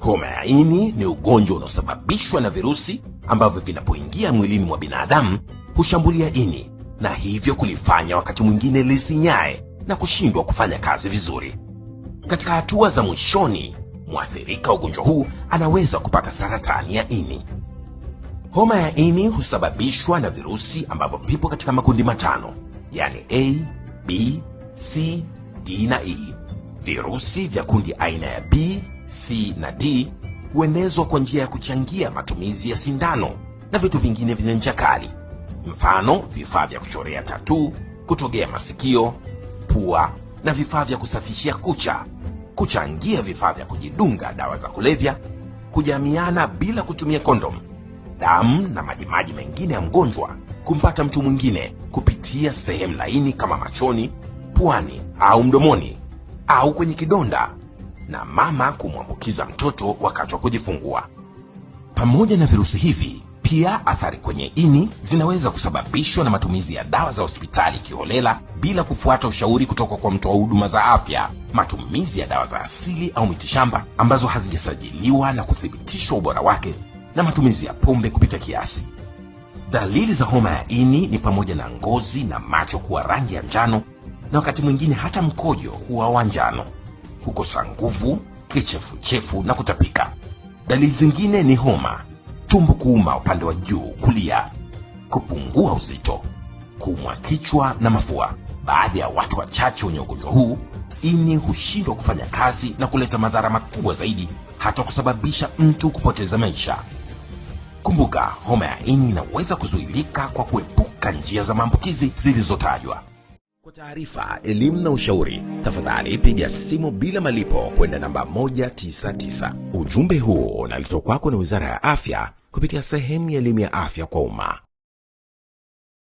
Homa ya ini ni ugonjwa unaosababishwa na virusi ambavyo vinapoingia mwilini mwa binadamu hushambulia ini na hivyo kulifanya wakati mwingine lisinyae na kushindwa kufanya kazi vizuri. Katika hatua za mwishoni, mwathirika wa ugonjwa huu anaweza kupata saratani ya ini. Homa ya ini husababishwa na virusi ambavyo vipo katika makundi matano, yani A, B, C, D na E. Virusi vya kundi aina ya B, C na D huenezwa kwa njia ya kuchangia matumizi ya sindano na vitu vingine vyenye ncha kali. Mfano, vifaa vya kuchorea tattoo, kutogea masikio, pua na vifaa vya kusafishia kucha, kuchangia vifaa vya kujidunga dawa za kulevya, kujamiana bila kutumia kondom, damu na majimaji mengine ya mgonjwa kumpata mtu mwingine kupitia sehemu laini kama machoni, puani au mdomoni au kwenye kidonda, na mama kumwambukiza mtoto wakati wa kujifungua. Pamoja na virusi hivi, pia athari kwenye ini zinaweza kusababishwa na matumizi ya dawa za hospitali kiholela bila kufuata ushauri kutoka kwa mtoa huduma za afya, matumizi ya dawa za asili au mitishamba ambazo hazijasajiliwa na kuthibitishwa ubora wake, na matumizi ya pombe kupita kiasi. Dalili za homa ya ini ni pamoja na ngozi na macho kuwa rangi ya njano, na wakati mwingine hata mkojo huwa wa njano, kukosa nguvu, kichefuchefu na kutapika. Dalili zingine ni homa, tumbo kuuma upande wa juu kulia, kupungua uzito, kuumwa kichwa na mafua. Baadhi ya watu wachache wenye ugonjwa huu, ini hushindwa kufanya kazi na kuleta madhara makubwa zaidi, hata kusababisha mtu kupoteza maisha. Kumbuka, homa ya ini inaweza kuzuilika kwa kuepuka njia za maambukizi zilizotajwa. Kwa taarifa, elimu na ushauri, tafadhali piga simu bila malipo kwenda namba 199. Ujumbe huu unaletwa kwako na Wizara ya Afya kupitia sehemu ya elimu ya afya kwa umma.